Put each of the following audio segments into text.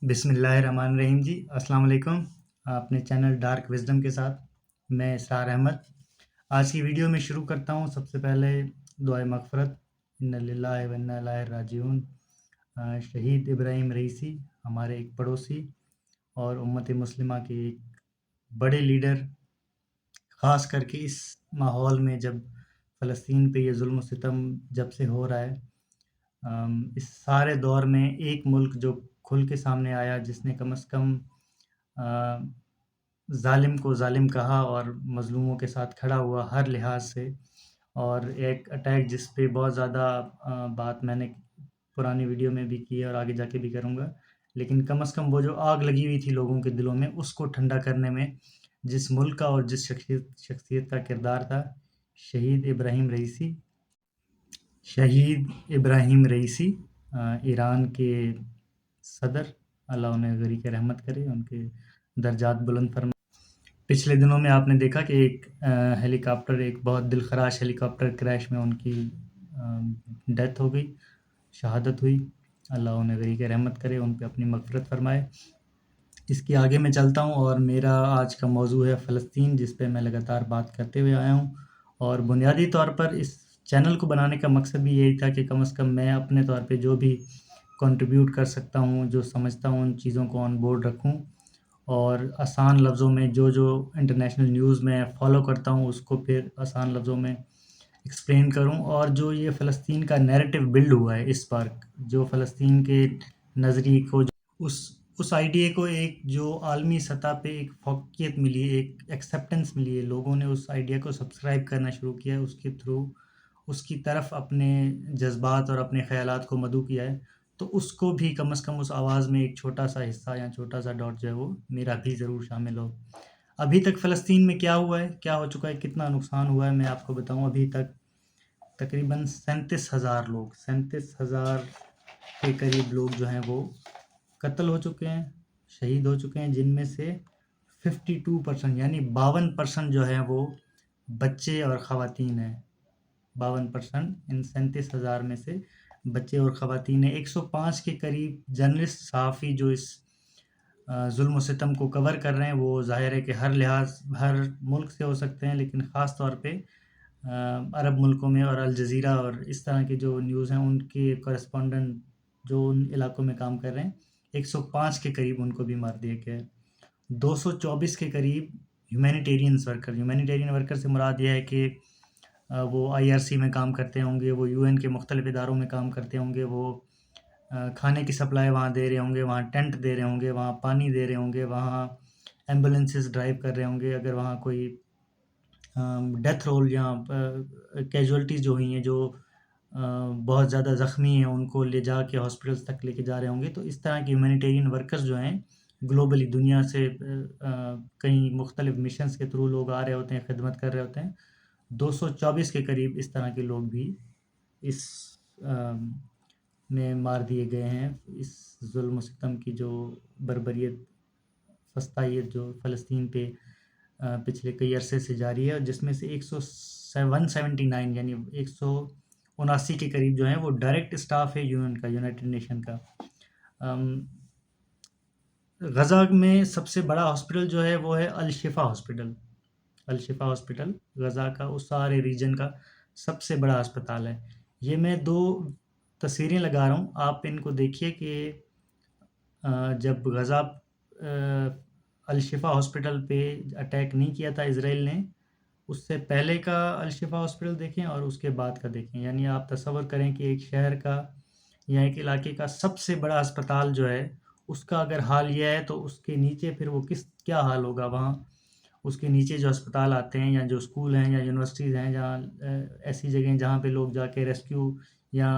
بسم اللہ الرحمن الرحیم جی، السلام علیکم۔ اپنے چینل ڈارک وزڈم کے ساتھ میں اسرار احمد آج کی ویڈیو میں شروع کرتا ہوں۔ سب سے پہلے دعائے مغفرت، ان للہ و انا الیہ راجعون۔ شہید ابراہیم رئیسی ہمارے ایک پڑوسی اور امت مسلمہ کے ایک بڑے لیڈر، خاص کر کے اس ماحول میں جب فلسطین پہ یہ ظلم و ستم جب سے ہو رہا ہے، اس سارے دور میں ایک ملک جو کھل کے سامنے آیا، جس نے کم از کم ظالم کو ظالم کہا اور مظلوموں کے ساتھ کھڑا ہوا ہر لحاظ سے، اور ایک اٹیک جس پہ بہت زیادہ بات میں نے پرانی ویڈیو میں بھی کی ہے اور آگے جا کے بھی کروں گا، لیکن کم از کم وہ جو آگ لگی ہوئی تھی لوگوں کے دلوں میں، اس کو ٹھنڈا کرنے میں جس ملک کا اور جس شخصیت کا کردار تھا، شہید ابراہیم رئیسی۔ شہید ابراہیم رئیسی ایران کے صدر، اللہ انہیں غریق رحمت کرے، ان کے درجات بلند فرمائے۔ پچھلے دنوں میں آپ نے دیکھا کہ ایک ہیلی کاپٹر، ایک بہت دلخراش ہیلی کاپٹر کریش میں ان کی ڈیتھ ہو گئی، شہادت ہوئی۔ اللہ انہیں غریق رحمت کرے، ان پہ اپنی مغفرت فرمائے۔ اس کے آگے میں چلتا ہوں، اور میرا آج کا موضوع ہے فلسطین، جس پہ میں لگاتار بات کرتے ہوئے آیا ہوں، اور بنیادی طور پر اس چینل کو بنانے کا مقصد بھی یہی تھا کہ کم از کم میں اپنے طور پہ جو بھی کنٹریبیوٹ کر سکتا ہوں، جو سمجھتا ہوں، ان چیزوں کو آن بورڈ رکھوں، اور آسان لفظوں میں جو انٹرنیشنل نیوز میں فالو کرتا ہوں اس کو پھر آسان لفظوں میں ایکسپلین کروں۔ اور جو یہ فلسطین کا نیریٹو بلڈ ہوا ہے اس بار، جو فلسطین کے نظریے کو، اس آئیڈیا کو ایک جو عالمی سطح پہ ایک فوقیت ملی ہے، ایک ایکسیپٹنس ملی ہے، لوگوں نے اس آئیڈیا کو سبسکرائب کرنا شروع کیا ہے، اس کے تھرو اس کی طرف اپنے جذبات اور اپنے خیالات کو مدعو کیا ہے، تو اس کو بھی کم از کم اس آواز میں ایک چھوٹا سا حصہ یا چھوٹا سا ڈاٹ جو ہے وہ میرا بھی ضرور شامل ہو۔ ابھی تک فلسطین میں کیا ہوا ہے، کیا ہو چکا ہے، کتنا نقصان ہوا ہے، میں آپ کو بتاؤں۔ ابھی تک تقریباً 37,000 لوگ، 37,000 کے قریب لوگ جو ہیں وہ قتل ہو چکے ہیں، شہید ہو چکے ہیں، جن میں سے 52% یعنی 52% جو ہے وہ بچے اور خواتین ہیں۔ 52% ان 37,000 میں سے بچے اور خواتین ہیں۔ 105 کے قریب جرنلسٹ، صحافی جو اس ظلم و ستم کو کور کر رہے ہیں، وہ ظاہر ہے کہ ہر لحاظ ہر ملک سے ہو سکتے ہیں، لیکن خاص طور پہ عرب ملکوں میں اور الجزیرہ اور اس طرح کے جو نیوز ہیں، ان کے کورسپونڈنٹ جو ان علاقوں میں کام کر رہے ہیں، 105 کے قریب ان کو بھی مار دیا گیا ہے۔ 224 کے قریب ہیومینیٹیرین ورکر سے مراد یہ ہے کہ وہ IRC میں کام کرتے ہوں گے، وہ UN کے مختلف اداروں میں کام کرتے ہوں گے، وہ کھانے کی سپلائی وہاں دے رہے ہوں گے، وہاں ٹینٹ دے رہے ہوں گے، وہاں پانی دے رہے ہوں گے، وہاں ایمبولینسز ڈرائیو کر رہے ہوں گے۔ اگر وہاں کوئی ڈیتھ رول یا کیجولٹیز جو ہوئی ہیں، جو بہت زیادہ زخمی ہیں، ان کو لے جا کے ہاسپٹلس تک لے کے جا رہے ہوں گے، تو اس طرح کے ہیومینیٹیرین ورکرز جو ہیں گلوبلی، دنیا سے کئی مختلف مشنز کے تھرو لوگ آ رہے ہوتے ہیں، خدمت کر رہے ہوتے ہیں۔ 224 کے قریب اس طرح کے لوگ بھی اس میں مار دیے گئے ہیں۔ اس ظلم و ستم کی جو بربریت، فسطائیت جو فلسطین پہ پچھلے کئی عرصے سے جاری ہے، اور جس میں سے 179 یعنی 179 کے قریب جو ہیں وہ ڈائریکٹ اسٹاف ہے UN کا، یونائٹڈ نیشن کا۔ غزہ میں سب سے بڑا ہاسپٹل جو ہے وہ ہے الشفا ہاسپٹل۔ الشفا ہاسپٹل غزہ کا، اس سارے ریجن کا سب سے بڑا ہسپتال ہے۔ یہ میں 2 تصویریں لگا رہا ہوں، آپ ان کو دیکھیے کہ جب غزہ الشفا ہاسپٹل پہ اٹیک نہیں کیا تھا اسرائیل نے، اس سے پہلے کا الشفا ہاسپٹل دیکھیں اور اس کے بعد کا دیکھیں۔ یعنی آپ تصور کریں کہ ایک شہر کا یا ایک علاقے کا سب سے بڑا ہسپتال جو ہے، اس کا اگر حال یہ ہے تو اس کے نیچے پھر وہ کیا حال ہوگا وہاں۔ اس کے نیچے جو ہسپتال آتے ہیں، یا جو اسکول ہیں، یا یونیورسٹیز ہیں، جہاں ایسی جگہیں جہاں پہ لوگ جا کے ریسکیو یا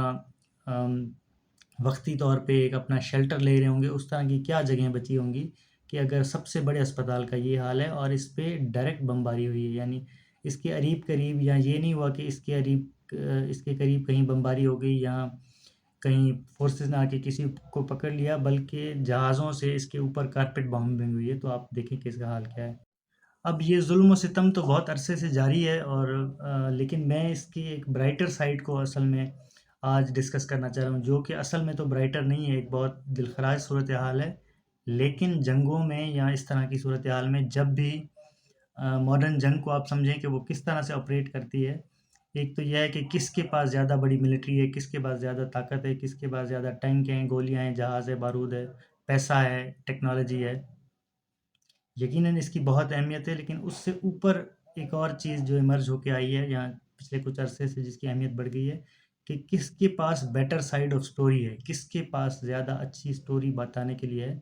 وقتی طور پہ ایک اپنا شیلٹر لے رہے ہوں گے، اس طرح کی کیا جگہیں بچی ہوں گی کہ اگر سب سے بڑے اسپتال کا یہ حال ہے، اور اس پہ ڈائریکٹ بمباری ہوئی ہے۔ یعنی اس کے قریب یا یہ نہیں ہوا کہ اس کے قریب کہیں بمباری ہو گئی یا کہیں فورسز نے آ کے کسی کو پکڑ لیا، بلکہ جہازوں سے اس کے اوپر کارپیٹ بامبنگ ہوئی ہے۔ تو آپ دیکھیں کہ اس کا حال کیا ہے۔ اب یہ ظلم و ستم تو بہت عرصے سے جاری ہے، اور لیکن میں اس کی ایک برائٹر سائڈ کو اصل میں آج ڈسکس کرنا چاہ رہا ہوں، جو کہ اصل میں تو برائٹر نہیں ہے، ایک بہت دلخراش صورتحال ہے، لیکن جنگوں میں یا اس طرح کی صورتحال میں جب بھی ماڈرن جنگ کو آپ سمجھیں کہ وہ کس طرح سے آپریٹ کرتی ہے، ایک تو یہ ہے کہ کس کے پاس زیادہ بڑی ملٹری ہے، کس کے پاس زیادہ طاقت ہے، کس کے پاس زیادہ ٹینک ہیں، گولیاں ہیں، جہاز ہے، بارود ہے، پیسہ ہے، ٹیکنالوجی ہے۔ یقیناً اس کی بہت اہمیت ہے، لیکن اس سے اوپر ایک اور چیز جو ایمرج ہو کے آئی ہے یہاں پچھلے کچھ عرصے سے، جس کی اہمیت بڑھ گئی ہے، کہ کس کے پاس بیٹر سائیڈ آف سٹوری ہے، کس کے پاس زیادہ اچھی سٹوری بتانے کے لیے ہے،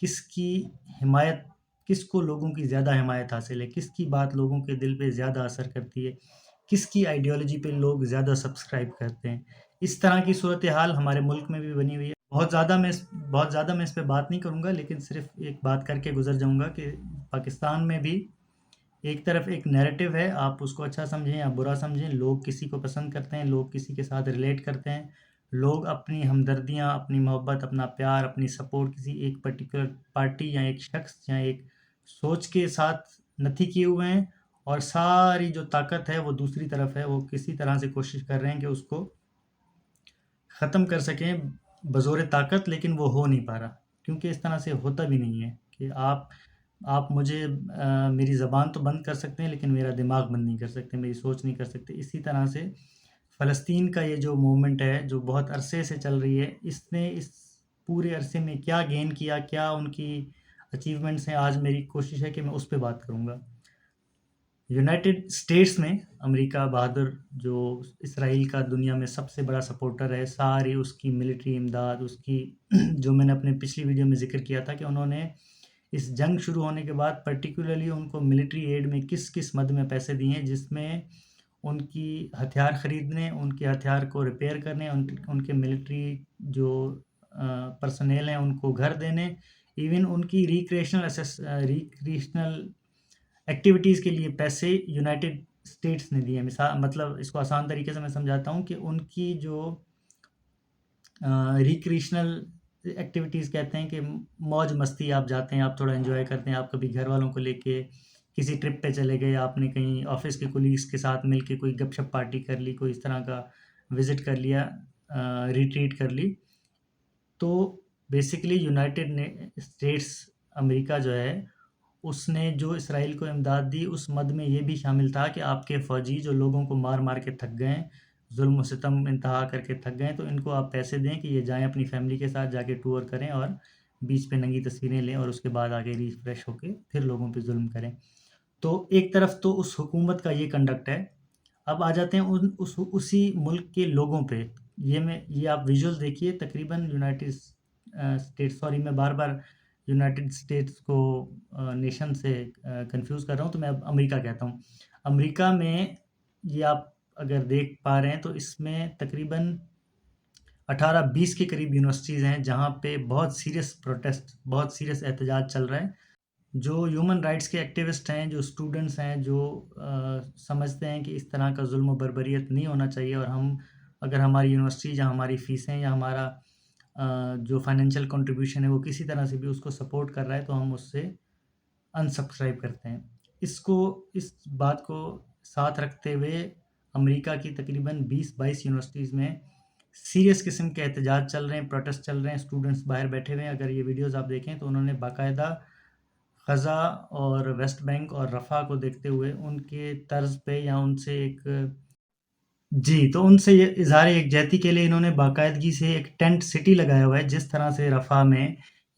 کس کی حمایت، کس کو لوگوں کی زیادہ حمایت حاصل ہے، کس کی بات لوگوں کے دل پہ زیادہ اثر کرتی ہے، کس کی آئیڈیالوجی پہ لوگ زیادہ سبسکرائب کرتے ہیں۔ اس طرح کی صورتحال ہمارے ملک میں بھی بنی ہوئی ہے۔ بہت زیادہ میں اس پہ بات نہیں کروں گا، لیکن صرف ایک بات کر کے گزر جاؤں گا کہ پاکستان میں بھی ایک طرف ایک نیریٹو ہے، آپ اس کو اچھا سمجھیں یا برا سمجھیں، لوگ کسی کو پسند کرتے ہیں، لوگ کسی کے ساتھ ریلیٹ کرتے ہیں، لوگ اپنی ہمدردیاں، اپنی محبت، اپنا پیار، اپنی سپورٹ کسی ایک پرٹیکولر پارٹی یا ایک شخص یا ایک سوچ کے ساتھ نتھی کیے ہوئے ہیں، اور ساری جو طاقت ہے وہ دوسری طرف ہے، وہ کسی طرح سے کوشش کر رہے ہیں کہ اس کو ختم کر سکیں بزور طاقت، لیکن وہ ہو نہیں پا رہا، کیونکہ اس طرح سے ہوتا بھی نہیں ہے کہ آپ مجھے میری زبان تو بند کر سکتے ہیں، لیکن میرا دماغ بند نہیں کر سکتے، میری سوچ نہیں کر سکتے۔ اسی طرح سے فلسطین کا یہ جو موومنٹ ہے جو بہت عرصے سے چل رہی ہے، اس نے اس پورے عرصے میں کیا گین کیا، کیا ان کی اچیومنٹس ہیں، آج میری کوشش ہے کہ میں اس پہ بات کروں گا۔ یونائٹڈ اسٹیٹس میں امریکہ بہادر، جو اسرائیل کا دنیا میں سب سے بڑا سپورٹر ہے، ساری اس کی ملٹری امداد، اس کی جو میں نے اپنے پچھلی ویڈیو میں ذکر کیا تھا کہ انہوں نے اس جنگ شروع ہونے کے بعد پرٹیکولرلی ان کو ملٹری ایڈ میں کس کس مد میں پیسے دیے ہیں، جس میں ان کی ہتھیار خریدنے، ان کے ہتھیار کو ریپیئر کرنے، ان کے ملٹری جو پرسنل ہیں ان کو گھر دینے، ایون ان کی ریکریشنل ایکٹیویٹیز کے لیے پیسے یونائٹڈ اسٹیٹس نے دیے۔ مثال مطلب اس کو آسان طریقے سے میں سمجھاتا ہوں کہ ان کی جو ریکریشنل ایکٹیویٹیز کہتے ہیں کہ موج مستی، آپ جاتے ہیں، آپ تھوڑا انجوائے کرتے ہیں، آپ کبھی گھر والوں کو لے کے کسی ٹرپ پہ چلے گئے، آپ نے کہیں آفس کے کولیگس کے ساتھ مل کے کوئی گپ شپ پارٹی کر لی، کوئی اس طرح کا وزٹ کر لیا، ریٹریٹ کر لی، تو بیسیکلی یونائٹڈ اسٹیٹس امریکہ جو ہے، اس نے جو اسرائیل کو امداد دی، اس مد میں یہ بھی شامل تھا کہ آپ کے فوجی جو لوگوں کو مار مار کے تھک گئے، ظلم و ستم انتہا کر کے تھک گئے، تو ان کو آپ پیسے دیں کہ یہ جائیں اپنی فیملی کے ساتھ جا کے ٹور کریں اور بیچ پہ ننگی تصویریں لیں، اور اس کے بعد آگے ریفریش ہو کے پھر لوگوں پہ ظلم کریں۔ تو ایک طرف تو اس حکومت کا یہ کنڈکٹ ہے۔ اب آ جاتے ہیں اسی ملک کے لوگوں پہ۔ یہ آپ ویژول دیکھیے، تقریباً یونائٹڈ اسٹیٹس، سوری میں بار بار یونائٹڈ اسٹیٹس کو نیشن سے کنفیوز کر رہا ہوں، تو میں اب امریکہ کہتا ہوں۔ امریکہ میں یہ آپ اگر دیکھ پا رہے ہیں تو اس میں تقریباً 18-20 کے قریب یونیورسٹیز ہیں جہاں پہ بہت سیریس پروٹیسٹ، بہت سیریس احتجاج چل رہا ہے۔ جو ہیومن رائٹس کے ایکٹیوسٹ ہیں، جو اسٹوڈنٹس ہیں، جو سمجھتے ہیں کہ اس طرح کا ظلم و بربریت نہیں ہونا چاہیے، اور ہم اگر ہماری یونیورسٹی یا ہماری فیسیں یا ہمارا جو فائنینشیل کنٹریبیوشن ہے وہ کسی طرح سے بھی اس کو سپورٹ کر رہا ہے، تو ہم اس سے انسبسکرائب کرتے ہیں۔ اس بات کو ساتھ رکھتے ہوئے امریکہ کی تقریباً 20-22 یونیورسٹیز میں سیریس قسم کے احتجاج چل رہے ہیں، پروٹیسٹ چل رہے ہیں، اسٹوڈنٹس باہر بیٹھے ہوئے ہیں۔ اگر یہ ویڈیوز آپ دیکھیں تو انہوں نے باقاعدہ غزہ اور ویسٹ بینک اور رفح کو دیکھتے ہوئے ان کے طرز پہ یا ان سے ایک تو ان سے یہ اظہار یکجہتی کے لیے انہوں نے باقاعدگی سے ایک ٹینٹ سٹی لگایا ہوا ہے، جس طرح سے رفح میں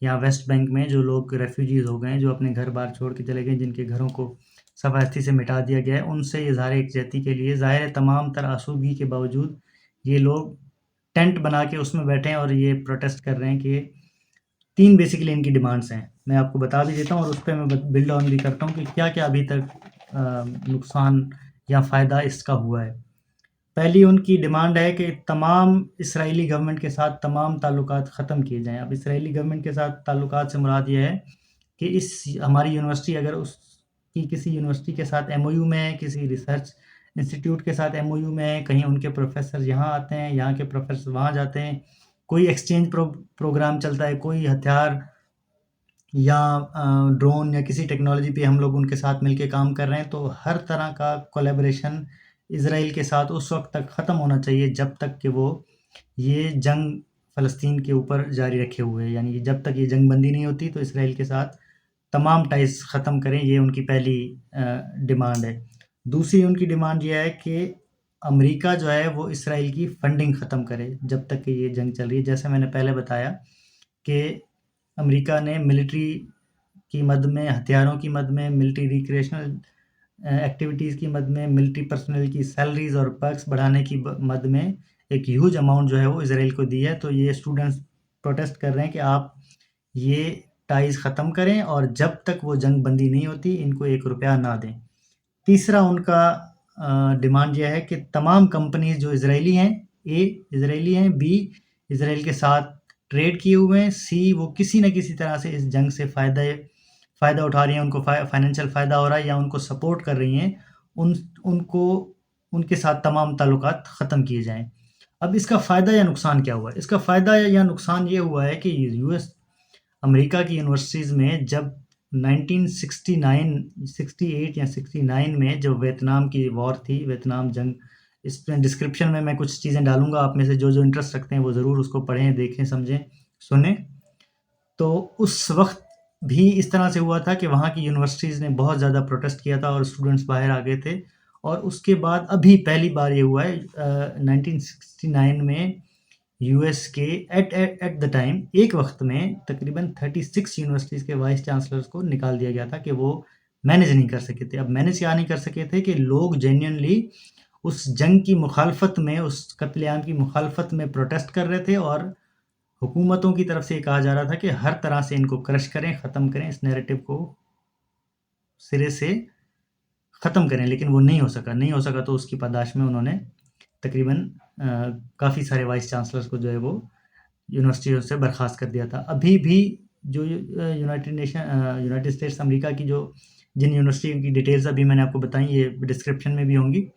یا ویسٹ بینک میں جو لوگ ریفیوجیز ہو گئے ہیں، جو اپنے گھر بار چھوڑ کے چلے گئے، جن کے گھروں کو سفارشی سے مٹا دیا گیا ہے، ان سے اظہار یکجہتی کے لیے ظاہر تمام تر آسودگی کے باوجود یہ لوگ ٹینٹ بنا کے اس میں بیٹھے ہیں اور یہ پروٹیسٹ کر رہے ہیں کہ 3 بیسیکلی ان کی ڈیمانڈس ہیں۔ میں آپ کو بتا بھی دیتا ہوں اور اس پہ میں بلڈ آن بھی کرتا ہوں کہ کیا کیا ابھی تک نقصان یا فائدہ اس کا ہوا ہے۔ پہلی ان کی ڈیمانڈ ہے کہ تمام اسرائیلی گورنمنٹ کے ساتھ تمام تعلقات ختم کیے جائیں۔ اب اسرائیلی گورنمنٹ کے ساتھ تعلقات سے مراد یہ ہے کہ ہماری یونیورسٹی اگر اس کی کسی یونیورسٹی کے ساتھ ایم او یو میں ہے، کسی ریسرچ انسٹیٹیوٹ کے ساتھ ایم او یو میں ہے، کہیں ان کے پروفیسر یہاں آتے ہیں، یہاں کے پروفیسر وہاں جاتے ہیں، کوئی ایکسچینج پروگرام چلتا ہے، کوئی ہتھیار یا ڈرون یا کسی ٹیکنالوجی پہ ہم لوگ ان کے ساتھ مل کے کام کر رہے ہیں، تو ہر طرح کا کولیبریشن اسرائیل کے ساتھ اس وقت تک ختم ہونا چاہیے جب تک کہ وہ یہ جنگ فلسطین کے اوپر جاری رکھے ہوئے ہیں، یعنی جب تک یہ جنگ بندی نہیں ہوتی تو اسرائیل کے ساتھ تمام ٹائز ختم کریں، یہ ان کی پہلی ڈیمانڈ ہے۔ دوسری ان کی ڈیمانڈ یہ ہے کہ امریکہ جو ہے وہ اسرائیل کی فنڈنگ ختم کرے جب تک کہ یہ جنگ چل رہی ہے۔ جیسے میں نے پہلے بتایا کہ امریکہ نے ملٹری کی مد میں، ہتھیاروں کی مد میں، ملٹری ریکریشنل ایکٹیویٹیز کی مد میں، ملٹری پرسنل کی سیلریز اور پرکس بڑھانے کی مد میں ایک ہیوج اماؤنٹ جو ہے وہ اسرائیل کو دی ہے۔ تو یہ اسٹوڈنٹس پروٹیسٹ کر رہے ہیں کہ آپ یہ ٹائز ختم کریں اور جب تک وہ جنگ بندی نہیں ہوتی ان کو 1 روپیہ نہ دیں۔ تیسرا ان کا ڈیمانڈ یہ ہے کہ تمام کمپنیز جو اسرائیلی ہیں، اسرائیلی ہیں، اسرائیل کے ساتھ ٹریڈ کیے ہوئے ہیں، وہ کسی نہ کسی طرح سے اس جنگ سے فائدہ اٹھا رہی ہیں، ان کو فائنینشیل فائدہ ہو رہا ہے یا ان کو سپورٹ کر رہی ہیں، ان کے ساتھ تمام تعلقات ختم کیے جائیں۔ اب اس کا فائدہ یا نقصان کیا ہوا ہے؟ اس کا فائدہ یا نقصان یہ ہوا ہے کہ امریکا کی یونیورسٹیز میں جب 1968 یا 69 میں جو ویتنام کی وار تھی، ویتنام جنگ، اس میں ڈسکرپشن میں کچھ چیزیں ڈالوں گا، آپ میں سے جو انٹرسٹ رکھتے ہیں وہ ضرور اس کو پڑھیں، دیکھیں، سمجھیں، سنیں۔ تو اس وقت بھی اس طرح سے ہوا تھا کہ وہاں کی یونیورسٹیز نے بہت زیادہ پروٹیسٹ کیا تھا اور اسٹوڈنٹس باہر آ گئے تھے، اور اس کے بعد ابھی پہلی بار یہ ہوا ہے 1969 میں یو ایس کے ایٹ دا ٹائم ایک وقت میں تقریباً 36 یونیورسٹیز کے وائس چانسلرز کو نکال دیا گیا تھا کہ وہ مینیج نہیں کر سکے تھے۔ اب مینیج کیا نہیں کر سکے تھے کہ لوگ جینوئنلی اس جنگ کی مخالفت میں، اس قتل عام کی مخالفت میں پروٹیسٹ کر رہے تھے، اور حکومتوں کی طرف سے یہ کہا جا رہا تھا کہ ہر طرح سے ان کو کرش کریں، ختم کریں، اس نیریٹو کو سرے سے ختم کریں، لیکن وہ نہیں ہو سکا تو اس کی پاداش میں انہوں نے تقریباً کافی سارے وائس چانسلرز کو جو ہے وہ یونیورسٹیوں سے برخاست کر دیا تھا۔ ابھی بھی جو یونائٹڈ اسٹیٹس امریکہ کی جن یونیورسٹیوں کی ڈیٹیلز ابھی میں نے آپ کو بتائیں، یہ ڈسکرپشن میں بھی ہوں گی،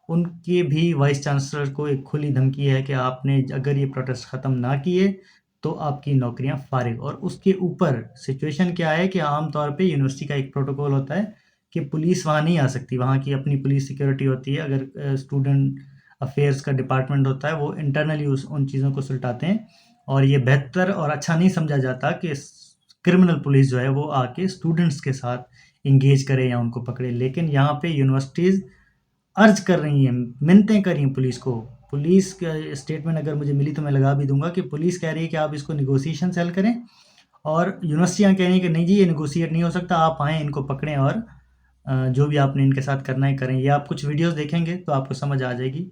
ان کے بھی وائس چانسلر کو ایک کھلی دھمکی ہے کہ آپ نے اگر یہ پروٹیسٹ ختم نہ کیے تو آپ کی نوکریاں فارغ۔ اور اس کے اوپر سچویشن کیا ہے کہ عام طور پہ یونیورسٹی کا ایک پروٹوکول ہوتا ہے کہ پولیس وہاں نہیں آ سکتی، وہاں کی اپنی پولیس سیکیورٹی ہوتی ہے۔ اگر اسٹوڈنٹ افیئرس کا ڈپارٹمنٹ ہوتا ہے، وہ انٹرنلی ان چیزوں کو سلٹاتے ہیں، اور یہ بہتر اور اچھا نہیں سمجھا جاتا کہ کرمنل پولیس جو ہے وہ آ کے اسٹوڈنٹس کے ساتھ انگیج کرے یا ان کو پکڑے۔ لیکن یہاں پہ یونیورسٹیز عرض کر رہی ہیں، منتیں کر رہی ہیں پولیس کو۔ پولیس کا اسٹیٹمنٹ اگر مجھے ملی تو میں لگا بھی دوں گا کہ پولیس کہہ رہی ہے کہ آپ اس کو نیگوسیشن سے حل کریں، اور یونیورسٹیاں کہہ رہی ہیں کہ نہیں جی یہ نیگوسیٹ نہیں ہو سکتا، آپ آئیں، ان کو پکڑیں، اور جو بھی آپ نے ان کے ساتھ کرنا ہے کریں۔ یہ آپ کچھ ویڈیوز دیکھیں گے تو آپ کو سمجھ آ جائے گی،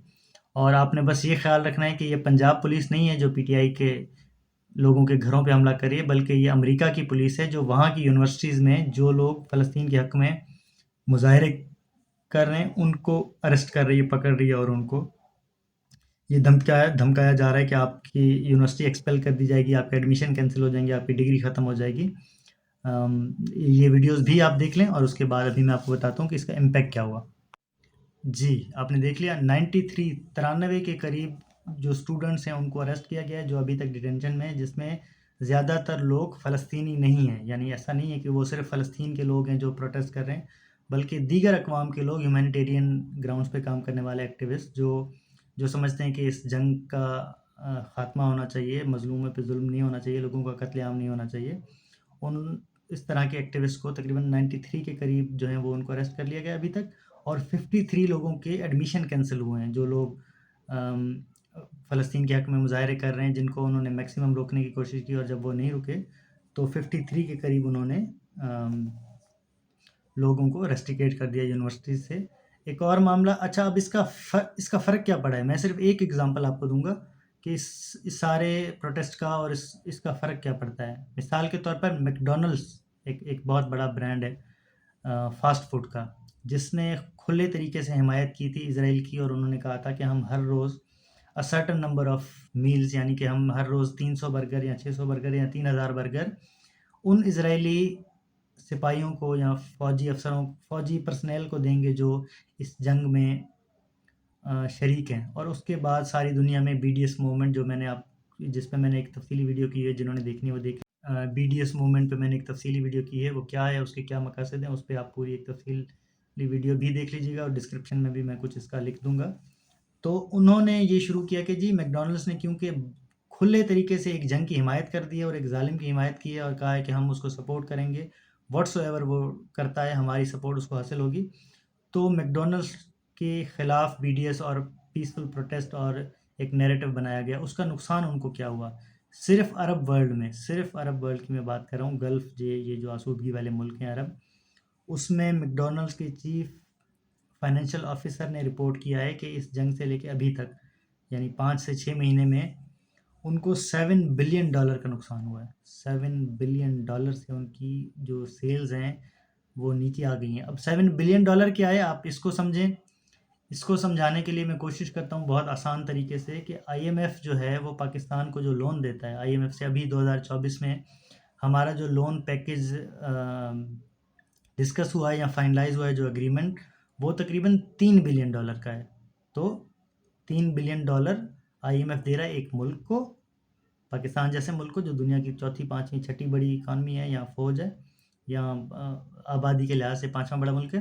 اور آپ نے بس یہ خیال رکھنا ہے کہ یہ پنجاب پولیس نہیں ہے جو پی ٹی آئی کے لوگوں کے گھروں پہ حملہ کریے، بلکہ یہ امریکہ کی پولیس ہے جو وہاں کی یونیورسٹیز میں جو لوگ فلسطین کے حق میں مظاہرے کر رہے ہیں ان کو اریسٹ کر رہی ہے، پکڑ رہی ہے، اور ان کو یہ دھمکایا جا رہا ہے کہ آپ کی یونیورسٹی ایکسپیل کر دی جائے گی، آپ کے ایڈمیشن کینسل ہو جائیں گے، آپ کی ڈگری ختم ہو جائے گی۔ یہ ویڈیوز بھی آپ دیکھ لیں، اور اس کے بعد ابھی میں آپ کو بتاتا ہوں کہ اس کا امپیکٹ کیا ہوا۔ جی آپ نے دیکھ لیا، 93 کے قریب جو اسٹوڈنٹس ہیں ان کو اریسٹ کیا گیا ہے، جو ابھی تک ڈیٹینشن میں ہیں، جس میں زیادہ تر لوگ فلسطینی نہیں ہیں۔ یعنی ایسا نہیں ہے کہ وہ صرف فلسطین کے لوگ ہیں جو پروٹیسٹ کر رہے ہیں، بلکہ دیگر اقوام کے لوگ، ہیومینیٹیرین گراؤنڈز پہ کام کرنے والے ایکٹیوسٹ جو سمجھتے ہیں کہ اس جنگ کا خاتمہ ہونا چاہیے، مظلوموں پہ ظلم نہیں ہونا چاہیے، لوگوں کا قتل عام نہیں ہونا چاہیے، اس طرح کے ایکٹیوسٹ کو تقریباً 93 کے قریب جو ہیں وہ ان کو اریسٹ کر لیا گیا ابھی تک، اور 53 لوگوں کے ایڈمیشن کینسل ہوئے ہیں، جو لوگ فلسطین کے حق میں مظاہرے کر رہے ہیں، جن کو انہوں نے میکسیمم روکنے کی کوشش کی، اور جب وہ نہیں رکے تو 53 کے قریب انہوں نے لوگوں کو ریسٹریکیٹ کر دیا یونیورسٹیز سے۔ ایک اور معاملہ، اچھا اب اس کا فرق کیا پڑا ہے؟ میں صرف ایک ایگزامپل آپ کو دوں گا کہ اس سارے پروٹیسٹ کا اور اس کا فرق کیا پڑتا ہے۔ مثال کے طور پر میکڈونلڈس ایک بہت بڑا برانڈ ہے فاسٹ فوڈ کا، جس نے کھلے طریقے سے حمایت کی تھی اسرائیل کی، اور انہوں نے کہا تھا کہ ہم ہر روز سرٹن نمبر آف میلز، یعنی کہ ہم ہر روز 300 برگر یا 600 برگر یا 3000 برگر ان اسرائیلی سپاہیوں کو یا فوجی پرسنل کو دیں گے جو اس جنگ میں شریک ہیں۔ اور اس کے بعد ساری دنیا میں بی ڈی ایس موومنٹ، جس پہ میں نے ایک تفصیلی ویڈیو کی ہے، جنہوں نے دیکھنی وہ دیکھ، بی ڈی ایس موومنٹ پہ میں نے ایک تفصیلی ویڈیو کی ہے، وہ کیا ہے، اس کے کیا مقاصد ہیں، اس پہ آپ پوری ایک تفصیلی ویڈیو بھی دیکھ لیجیے گا، اور ڈسکرپشن میں بھی میں کچھ اس کا لکھ دوں گا۔ تو انہوں نے یہ شروع کیا کہ جی میکڈونلڈس نے کیونکہ کھلے طریقے سے ایک جنگ کی حمایت کر دی ہے اور ایک ظالم کی حمایت کی ہے اور کہا ہے کہ ہم اس کو سپورٹ کریں گے، واٹس ایور وہ کرتا ہے ہماری سپورٹ اس کو حاصل ہوگی. تو میک ڈونلڈس کے خلاف بی ڈی ایس اور پیسفل پروٹیسٹ اور ایک نیریٹو بنایا گیا. اس کا نقصان ان کو کیا ہوا؟ صرف عرب ورلڈ کی میں بات کر رہا ہوں، گلف یہ جو آسودگی والے ملک ہیں عرب، اس میں میک ڈونلڈس کے چیف فائنینشیل آفیسر نے رپورٹ کیا ہے کہ اس جنگ سے لے کے ابھی تک یعنی 5 سے 6 مہینے میں ان کو $7 بلین کا نقصان ہوا ہے. $7 بلین سے ان کی جو سیلز ہیں وہ نیچے آ گئی ہیں. اب $7 بلین کیا ہے آپ اس کو سمجھیں. اس کو سمجھانے کے لیے میں کوشش کرتا ہوں بہت آسان طریقے سے کہ آئی ایم ایف جو ہے وہ پاکستان کو جو لون دیتا ہے، آئی ایم ایف سے ابھی 2024 میں ہمارا جو لون پیکیج ڈسکس ہوا ہے یا فائنلائز ہوا ہے جو اگریمنٹ، وہ تقریباً $3 بلین کا ہے. تو $3 بلین آئی ایم ایف دے رہا ہے ایک ملک کو، پاکستان جیسے ملک کو جو دنیا کی چوتھی، پانچویں، چھٹی بڑی اکانومی ہے یا فوج ہے یا آبادی کے لحاظ سے پانچواں بڑا ملک ہے.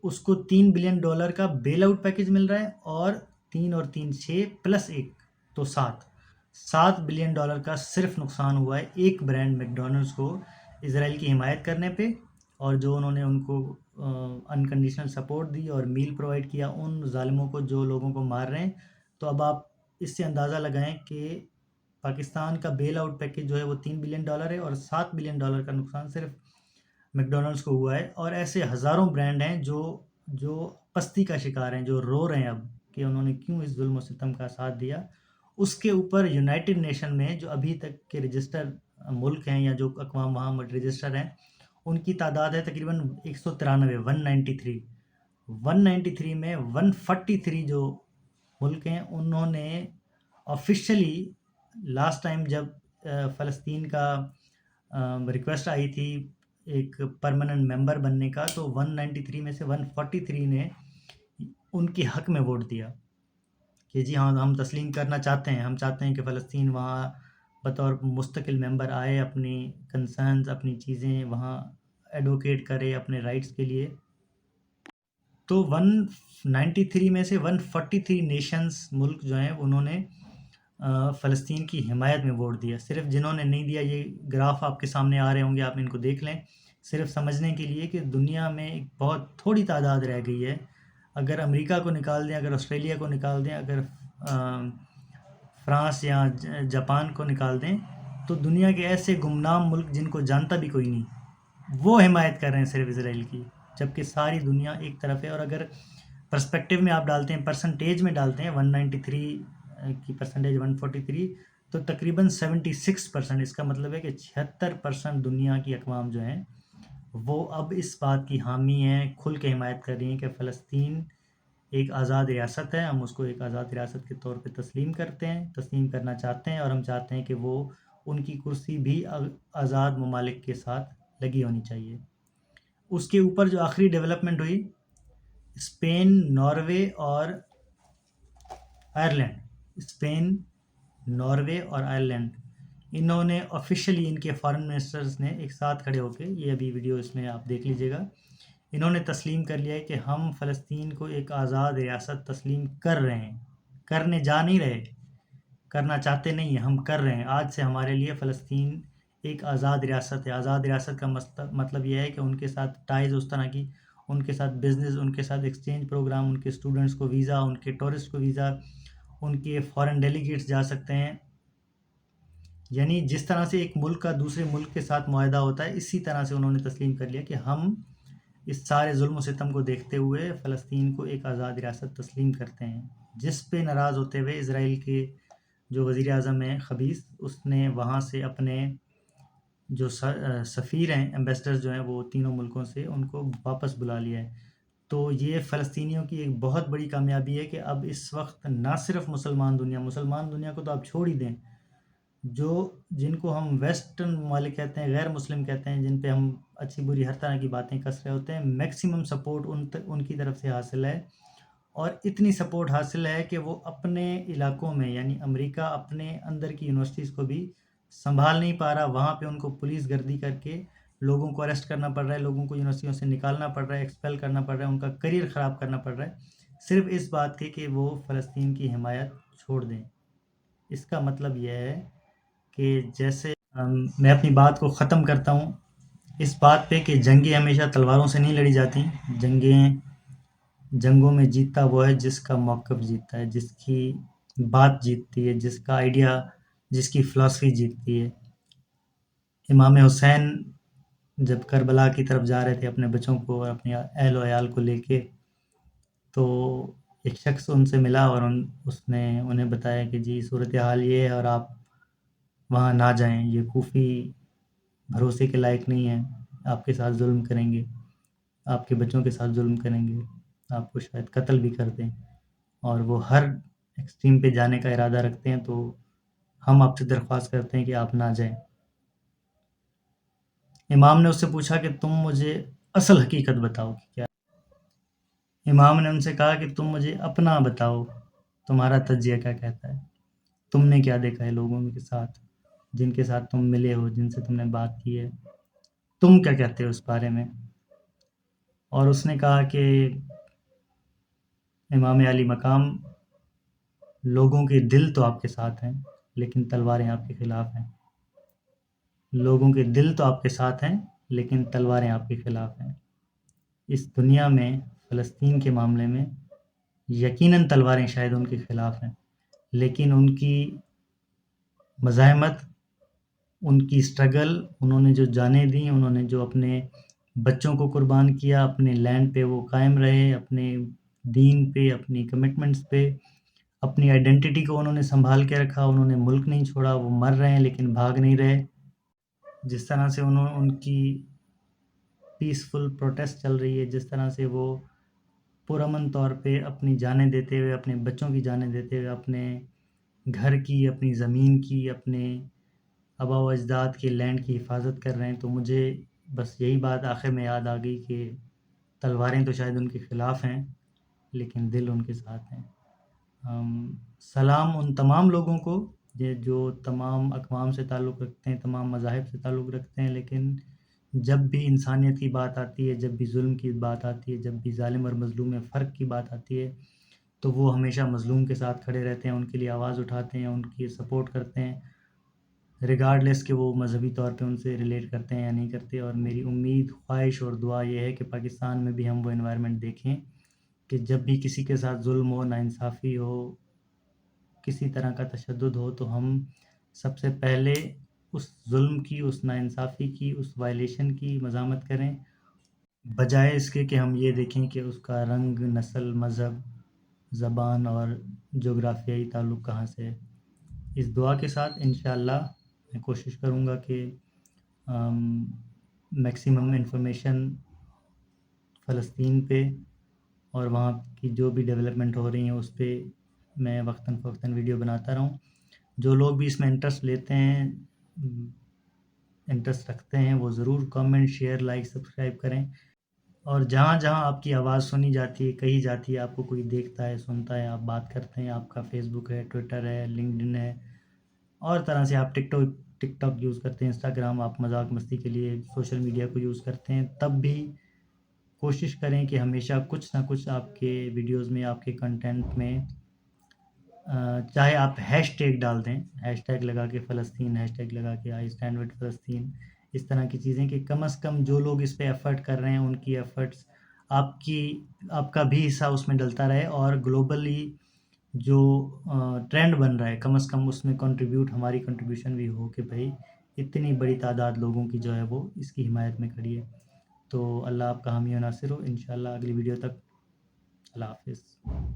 اس کو $3 بلین کا بیل آؤٹ پیکیج مل رہا ہے اور 3 اور 3 6 پلس 1 تو $7 بلین کا صرف نقصان ہوا ہے ایک برانڈ میک ڈونلڈس کو اسرائیل کی حمایت کرنے پہ، اور جو انہوں نے ان کو انکنڈیشنل سپورٹ دی اور میل پرووائڈ کیا ان ظالموں کو جو لوگوں کو مار رہے ہیں. تو اب آپ اس سے اندازہ لگائیں کہ پاکستان کا بیل آؤٹ پیکیج جو ہے وہ $3 بلین ہے اور $7 بلین کا نقصان صرف میک ڈونلڈس کو ہوا ہے. اور ایسے ہزاروں برانڈ ہیں جو پستی کا شکار ہیں، جو رو رہے ہیں اب کہ انہوں نے کیوں اس ظلم و ستم کا ساتھ دیا. اس کے اوپر یونائٹڈ نیشن میں جو ابھی تک کے رجسٹر ملک ہیں یا جو اقوام وہاں رجسٹر ہیں، ان کی تعداد ہے تقریباً 193 193 میں 143 جو ملک ہیں انہوں نے آفیشلی لاسٹ ٹائم جب فلسطین کا ریکویسٹ آئی تھی ایک پرماننٹ ممبر بننے کا، تو 193 میں سے 143 نے ان کے حق میں ووٹ دیا کہ جی ہاں ہم تسلیم کرنا چاہتے ہیں، ہم چاہتے ہیں کہ فلسطین وہاں بطور مستقل ممبر آئے، اپنی کنسرنز، اپنی چیزیں وہاں ایڈوکیٹ کرے اپنے رائٹس کے لیے. تو 193 میں سے 143 نیشنز ملک جو ہیں انہوں نے فلسطین کی حمایت میں ووٹ دیا. صرف جنہوں نے نہیں دیا، یہ گراف آپ کے سامنے آ رہے ہوں گے، آپ ان کو دیکھ لیں صرف سمجھنے کے لیے کہ دنیا میں ایک بہت تھوڑی تعداد رہ گئی ہے. اگر امریکہ کو نکال دیں، اگر آسٹریلیا کو نکال دیں، اگر فرانس یا جاپان کو نکال دیں، تو دنیا کے ایسے گمنام ملک جن کو جانتا بھی کوئی نہیں وہ حمایت کر رہے ہیں صرف اسرائیل کی، جبکہ ساری دنیا ایک طرف ہے. اور اگر پرسپیکٹیو میں آپ ڈالتے ہیں، پرسنٹیج میں ڈالتے ہیں 193 کی پرسنٹیج 143، تو تقریباً 76%. اس کا مطلب ہے کہ 76% دنیا کی اقوام جو ہیں وہ اب اس بات کی حامی ہیں، کھل کے حمایت کر رہی ہیں کہ فلسطین ایک آزاد ریاست ہے، ہم اس کو ایک آزاد ریاست کے طور پہ تسلیم کرنا چاہتے ہیں، اور ہم چاہتے ہیں کہ وہ ان کی کرسی بھی آزاد ممالک کے ساتھ لگی ہونی چاہیے. اس کے اوپر جو آخری ڈیولپمنٹ ہوئی، اسپین، ناروے اور آئرلینڈ، انہوں نے آفیشلی، ان کے فارن منسٹرز نے ایک ساتھ کھڑے ہو کے، یہ ابھی ویڈیو اس میں آپ دیکھ لیجئے گا، انہوں نے تسلیم کر لیا ہے کہ ہم فلسطین کو ایک آزاد ریاست تسلیم کر رہے ہیں، کرنے جا نہیں رہے، کرنا چاہتے نہیں ہیں، ہم کر رہے ہیں. آج سے ہمارے لیے فلسطین ایک آزاد ریاست ہے. آزاد ریاست کا مطلب یہ ہے کہ ان کے ساتھ ٹائز اس طرح کی، ان کے ساتھ بزنس، ان کے ساتھ ایکسچینج پروگرام، ان کے اسٹوڈنٹس کو ویزا، ان کے ٹورسٹ کو ویزا، ان کے فارن ڈیلیگیٹس جا سکتے ہیں. یعنی جس طرح سے ایک ملک کا دوسرے ملک کے ساتھ معاہدہ ہوتا ہے، اسی طرح سے انہوں نے تسلیم کر لیا کہ ہم اس سارے ظلم و ستم کو دیکھتے ہوئے فلسطین کو ایک آزاد ریاست تسلیم کرتے ہیں. جس پہ ناراض ہوتے ہوئے اسرائیل کے جو وزیر اعظم ہیں خبیث، اس نے وہاں سے اپنے جو سفیر ہیں، ایمبیسڈرز جو ہیں وہ تینوں ملکوں سے، ان کو واپس بلا لیا ہے. تو یہ فلسطینیوں کی ایک بہت بڑی کامیابی ہے کہ اب اس وقت نہ صرف مسلمان دنیا کو تو آپ چھوڑ ہی دیں، جن کو ہم ویسٹرن ممالک کہتے ہیں، غیر مسلم کہتے ہیں، جن پہ ہم اچھی بری ہر طرح کی باتیں کس رہے ہوتے ہیں، میکسیمم سپورٹ ان کی طرف سے حاصل ہے. اور اتنی سپورٹ حاصل ہے کہ وہ اپنے علاقوں میں، یعنی امریکہ اپنے اندر کی یونیورسٹیز کو بھی سنبھال نہیں پا رہا. وہاں پہ ان کو پولیس گردی کر کے لوگوں کو اریسٹ کرنا پڑ رہا ہے، لوگوں کو یونیورسٹیوں سے نکالنا پڑ رہا ہے، ایکسپیل کرنا پڑ رہا ہے، ان کا کریئر خراب کرنا پڑ رہا ہے، صرف اس بات کے کہ وہ فلسطین کی حمایت چھوڑ دیں. اس کا مطلب یہ ہے کہ جیسے میں اپنی بات کو ختم کرتا ہوں اس بات پہ کہ جنگیں ہمیشہ تلواروں سے نہیں لڑی جاتی، جنگوں میں جیتتا وہ ہے جس کا موقف جیتتا ہے، جس کی بات جیتتی ہے، جس کا آئیڈیا، جس کی فلسفی جیتتی ہے۔ امام حسین جب کربلا کی طرف جا رہے تھے اپنے بچوں کو اور اپنے اہل و عیال کو لے کے، تو ایک شخص ان سے ملا اور اس نے انہیں بتایا کہ جی صورتحال یہ ہے اور آپ وہاں نہ جائیں، یہ کوفی بھروسے کے لائق نہیں ہے، آپ کے ساتھ ظلم کریں گے، آپ کے بچوں کے ساتھ ظلم کریں گے، آپ کو شاید قتل بھی کر دیں، اور وہ ہر ایکسٹریم پہ جانے کا ارادہ رکھتے ہیں، تو ہم آپ سے درخواست کرتے ہیں کہ آپ نہ جائیں۔ امام نے اس سے پوچھا کہ تم مجھے اصل حقیقت بتاؤ کہ کیا۔ امام نے ان سے کہا کہ تم مجھے اپنا بتاؤ، تمہارا تجزیہ کیا کہتا ہے، تم نے کیا دیکھا ہے لوگوں کے ساتھ، جن کے ساتھ تم ملے ہو، جن سے تم نے بات کی ہے، تم کیا کہتے ہو اس بارے میں۔ اور اس نے کہا کہ امام علی مقام، لوگوں کے دل تو آپ کے ساتھ ہیں لیکن تلواریں آپ کے خلاف ہیں، لوگوں کے دل تو آپ کے ساتھ ہیں لیکن تلواریں آپ کے خلاف ہیں۔ اس دنیا میں فلسطین کے معاملے میں یقیناً تلواریں شاید ان کے خلاف ہیں، لیکن ان کی مزاحمت، ان کی اسٹرگل، انہوں نے جو جانیں دیں، انہوں نے جو اپنے بچوں کو قربان کیا، اپنے لینڈ پہ وہ قائم رہے، اپنے دین پہ، اپنی کمٹمنٹس پہ، اپنی آئیڈینٹی کو انہوں نے سنبھال کے رکھا، انہوں نے ملک نہیں چھوڑا، وہ مر رہے ہیں لیکن بھاگ نہیں رہے۔ جس طرح سے ان کی پیسفل پروٹیسٹ چل رہی ہے، جس طرح سے وہ پرامن طور پہ اپنی جانیں دیتے ہوئے، اپنے بچوں کی جانیں دیتے ہوئے، اپنے گھر کی، اپنی زمین کی، اپنے آباء و اجداد کے لینڈ کی حفاظت کر رہے ہیں، تو مجھے بس یہی بات آخر میں یاد آ گئی کہ تلواریں تو شاید ان کے خلاف ہیں لیکن دل ان کے ساتھ ہیں۔ سلام ان تمام لوگوں کو جو تمام اقوام سے تعلق رکھتے ہیں، تمام مذاہب سے تعلق رکھتے ہیں، لیکن جب بھی انسانیت کی بات آتی ہے، جب بھی ظلم کی بات آتی ہے، جب بھی ظالم اور مظلوم میں فرق کی بات آتی ہے، تو وہ ہمیشہ مظلوم کے ساتھ کھڑے رہتے ہیں، ان کے لیے آواز اٹھاتے ہیں، ان کی سپورٹ کرتے ہیں، ریگارڈلیس کہ وہ مذہبی طور پہ ان سے ریلیٹ کرتے ہیں یا نہیں کرتے۔ اور میری امید، خواہش اور دعا یہ ہے کہ پاکستان میں بھی ہم وہ انوائرمنٹ دیکھیں کہ جب بھی کسی کے ساتھ ظلم ہو، ناانصافی ہو، کسی طرح کا تشدد ہو، تو ہم سب سے پہلے اس ظلم کی، اس ناانصافی کی، اس وائلیشن کی مذمت کریں، بجائے اس کے کہ ہم یہ دیکھیں کہ اس کا رنگ، نسل، مذہب، زبان اور جغرافیائی تعلق کہاں سے ہے۔ اس دعا کے ساتھ انشاءاللہ میں کوشش کروں گا کہ میکسیمم انفارمیشن فلسطین پہ اور وہاں کی جو بھی ڈیولپمنٹ ہو رہی ہیں اس پہ میں وقتاً فوقتاً ویڈیو بناتا رہوں۔ جو لوگ بھی اس میں انٹرسٹ لیتے ہیں، انٹرسٹ رکھتے ہیں، وہ ضرور کامنٹ، شیئر، لائک، سبسکرائب کریں۔ اور جہاں جہاں آپ کی آواز سنی جاتی ہے، کہی جاتی ہے، آپ کو کوئی دیکھتا ہے، سنتا ہے، آپ بات کرتے ہیں، آپ کا فیس بک ہے، ٹویٹر ہے، لنکڈن ہے، اور طرح سے آپ ٹک ٹاک یوز کرتے ہیں، انسٹاگرام، آپ مذاق مستی کے لیے سوشل میڈیا کو یوز کرتے ہیں، تب بھی کوشش کریں کہ ہمیشہ کچھ نہ کچھ آپ کے ویڈیوز میں، آپ کے کنٹینٹ میں، چاہے آپ ہیش ٹیگ ڈال دیں، ہیش ٹیگ لگا کے فلسطین، ہیش ٹیگ لگا کے آئی اسٹینڈ ود فلسطین، اس طرح کی چیزیں، کہ کم از کم جو لوگ اس پہ ایفرٹ کر رہے ہیں ان کی ایفرٹس، آپ کا بھی حصہ اس میں ڈلتا رہے، اور گلوبلی جو ٹرینڈ بن رہا ہے کم از کم اس میں ہماری کنٹریبیوشن بھی ہو کہ بھائی اتنی بڑی تعداد لوگوں کی جو ہے وہ اس کی حمایت میں کھڑی ہے۔ تو اللہ آپ کا حامی و ناصر ہو۔ انشاءاللہ اگلی ویڈیو تک اللہ حافظ۔